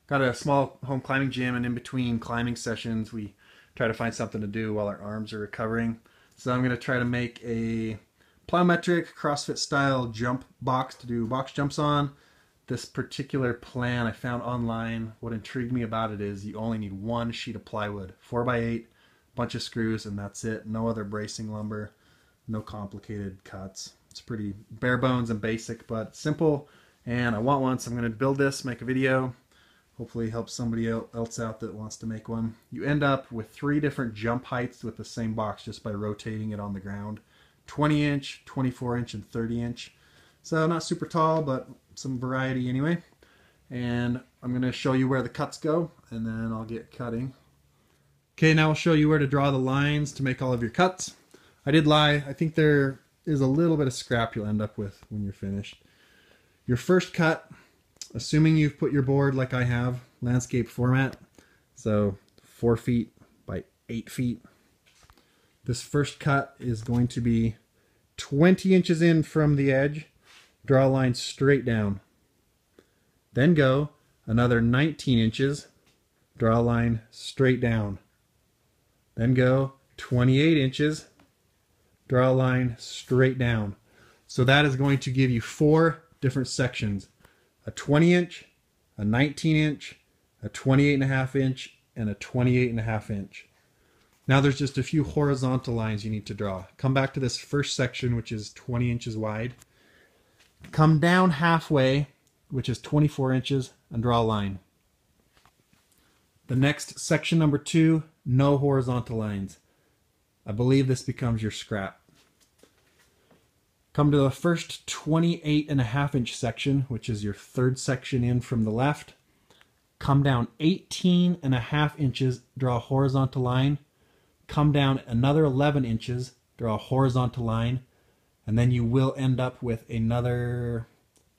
Got a small home climbing gym, and in between climbing sessions, we try to find something to do while our arms are recovering. So I'm going to try to make a plyometric CrossFit-style jump box to do box jumps on. This particular plan I found online. What intrigued me about it is you only need one sheet of plywood, 4x8, bunch of screws, and that's it. No other bracing lumber, no complicated cuts. It's pretty bare bones and basic, but simple, and I want one, so I'm going to build this, make a video. Hopefully help somebody else out that wants to make one. You end up with 3 different jump heights with the same box just by rotating it on the ground. 20 inch, 24 inch, and 30 inch. So not super tall, but some variety anyway. And I'm going to show you where the cuts go, and then I'll get cutting. Okay, now I'll show you where to draw the lines to make all of your cuts. I did lie. I think there is a little bit of scrap you'll end up with when you're finished. Your first cut, assuming you've put your board like I have, landscape format, so 4 feet by 8 feet. This first cut is going to be 20 inches in from the edge. Draw a line straight down. Then go another 19 inches. Draw a line straight down. Then go 28 inches. Draw a line straight down. So that is going to give you 4 different sections. A 20 inch, a 19 inch, a 28.5 inch, and a 28.5 inch. Now there's just a few horizontal lines you need to draw. Come back to this first section, which is 20 inches wide. Come down halfway, which is 24 inches, and draw a line. The next section, number 2, no horizontal lines. I believe this becomes your scrap. Come to the first 28.5 inch section, which is your third section in from the left. Come down 18.5 inches, draw a horizontal line. Come down another 11 inches, draw a horizontal line, and then you will end up with another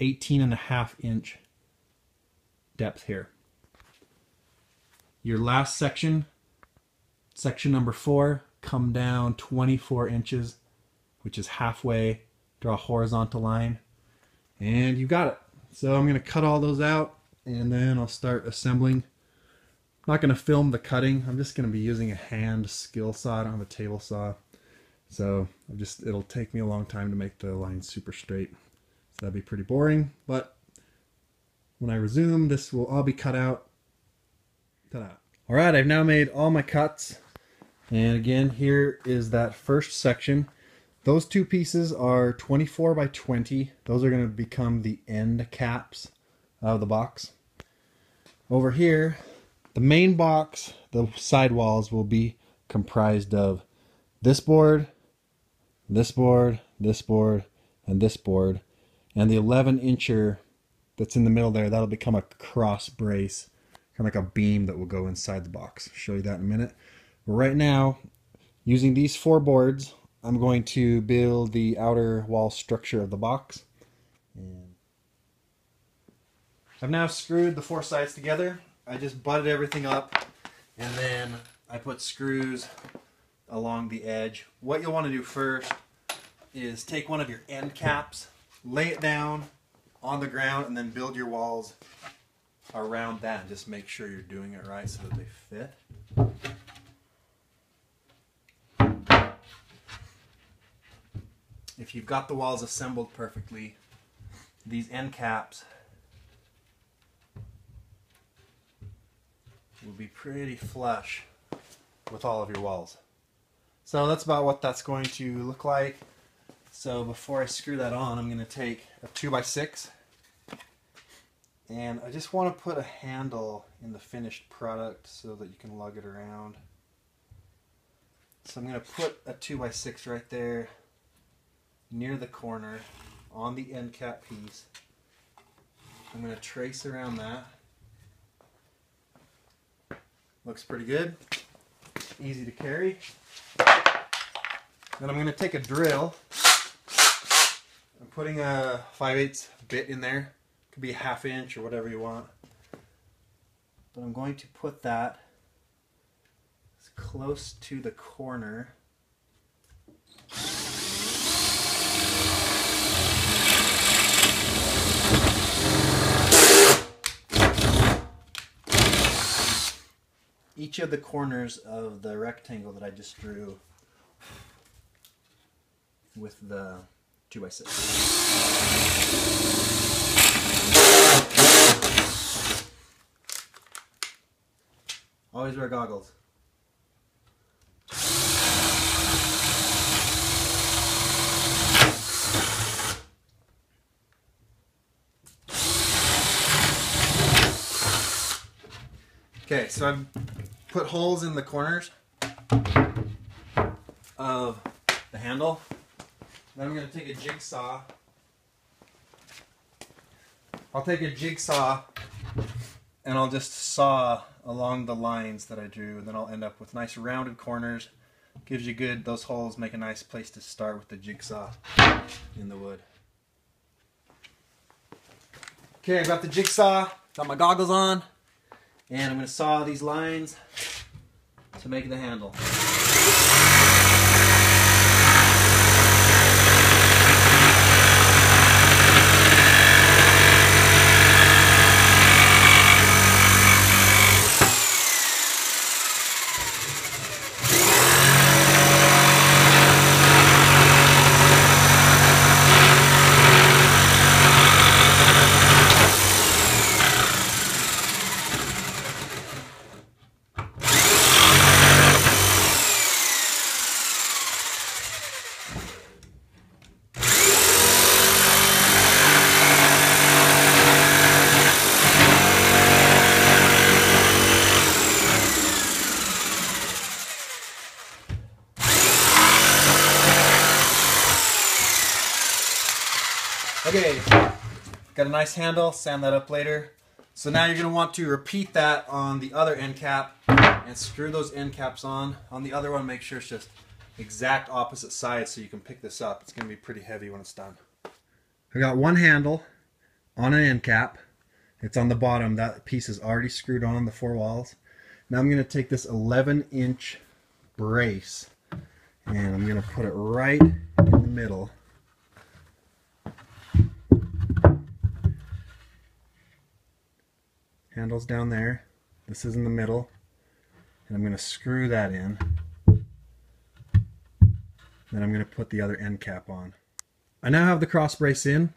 18.5 inch depth here. Your last section, section number 4, come down 24 inches, which is halfway. Draw a horizontal line, and you got it. So I'm going to cut all those out, and then I'll start assembling. I'm not going to film the cutting. I'm just going to be using a hand skill saw. I don't have a table saw, so it'll take me a long time to make the line super straight. So that'd be pretty boring, but when I resume, this will all be cut out. Ta-da. All right, I've now made all my cuts, and again, here is that first section. Those 2 pieces are 24 by 20. Those are going to become the end caps of the box. Over here, the main box, the side walls will be comprised of this board, this board, this board, and this board. And the 11-incher that's in the middle there, that'll become a cross brace, kind of like a beam that will go inside the box. I'll show you that in a minute. But right now, using these 4 boards, I'm going to build the outer wall structure of the box. And I've now screwed the 4 sides together. I just butted everything up, and then I put screws along the edge. What you'll want to do first is take one of your end caps, lay it down on the ground, and then build your walls around that. And just make sure you're doing it right so that they fit. If you've got the walls assembled perfectly, these end caps will be pretty flush with all of your walls. So that's about what that's going to look like. So before I screw that on, I'm going to take a 2x6, and I just want to put a handle in the finished product so that you can lug it around. So I'm going to put a 2x6 right there near the corner on the end cap piece. I'm going to trace around that. Looks pretty good. Easy to carry. Then I'm going to take a drill. I'm putting a 5/8 bit in there. Could be a 1/2 inch or whatever you want. But I'm going to put that as close to the corner each of the corners of the rectangle that I just drew with the 2x6. Always wear goggles. Okay, so I've put holes in the corners of the handle. Then I'm going to take a jigsaw. I'll take a jigsaw and I'll just saw along the lines that I drew, and then I'll end up with nice rounded corners. Gives you good, those holes make a nice place to start with the jigsaw in the wood. Okay, I've got the jigsaw, got my goggles on, and I'm going to saw these lines to make the handle. Okay, got a nice handle, sand that up later. So now you're going to want to repeat that on the other end cap and screw those end caps on. On the other one, make sure it's just exact opposite sides so you can pick this up. It's going to be pretty heavy when it's done. I got one handle on an end cap. It's on the bottom. That piece is already screwed on the 4 walls. Now I'm going to take this 11-inch brace and I'm going to put it right in the middle. Handle's down there. This is in the middle. And I'm going to screw that in. Then I'm going to put the other end cap on. I now have the cross brace in.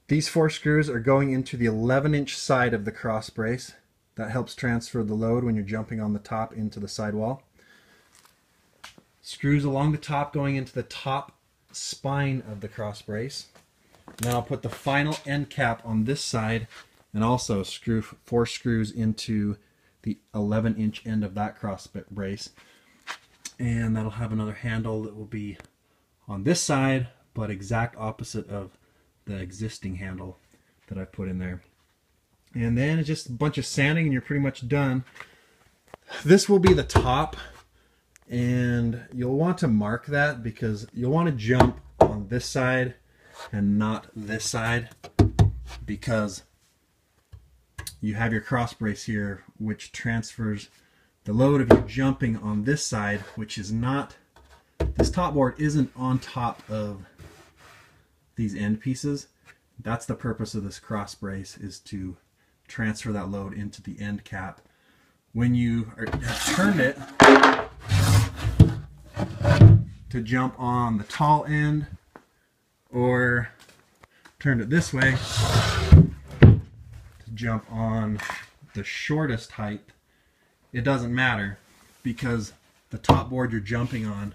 These 4 screws are going into the 11-inch side of the cross brace. That helps transfer the load when you're jumping on the top into the sidewall. Screws along the top going into the top spine of the cross brace. Now I'll put the final end cap on this side and also screw 4 screws into the 11-inch end of that cross brace. And that'll have another handle that will be on this side, but exact opposite of the existing handle that I put in there. And then it's just a bunch of sanding and you're pretty much done. This will be the top, and you'll want to mark that because you'll want to jump on this side and not this side, because you have your cross brace here which transfers the load of you jumping on this side, which is not, this top board isn't on top of these end pieces. That's the purpose of this cross brace, is to transfer that load into the end cap. When you have turned it to jump on the tall end or turned it this way to jump on the shortest height, it doesn't matter, because the top board you're jumping on,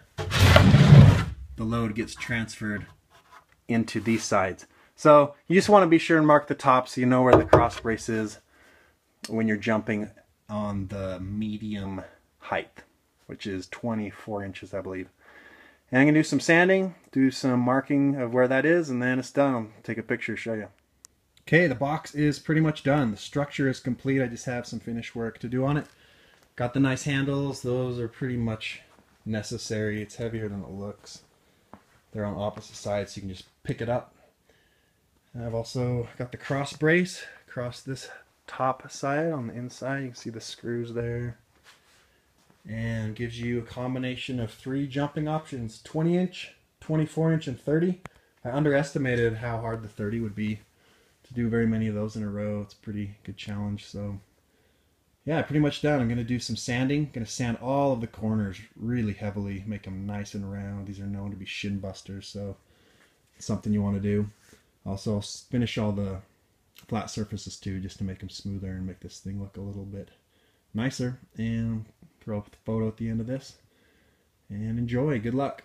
the load gets transferred into these sides. So you just want to be sure and mark the top so you know where the cross brace is when you're jumping on the medium height, which is 24 inches, I believe. And I'm going to do some sanding, do some marking of where that is, and then it's done. I'll take a picture to show you. Okay, the box is pretty much done. The structure is complete. I just have some finish work to do on it. Got the nice handles. Those are pretty much necessary. It's heavier than it looks. They're on opposite sides, so you can just pick it up. And I've also got the cross brace across this top side. On the inside, you can see the screws there. And gives you a combination of 3 jumping options: 20-inch, 24-inch, and 30. I underestimated how hard the 30 would be to do very many of those in a row. It's a pretty good challenge. So yeah, pretty much done. I'm going to do some sanding. Going to sand all of the corners really heavily, make them nice and round. These are known to be shin busters, so it's something you want to do. Also, I'll finish all the flat surfaces too, just to make them smoother and make this thing look a little bit nicer. And throw up the photo at the end of this. And enjoy. Good luck.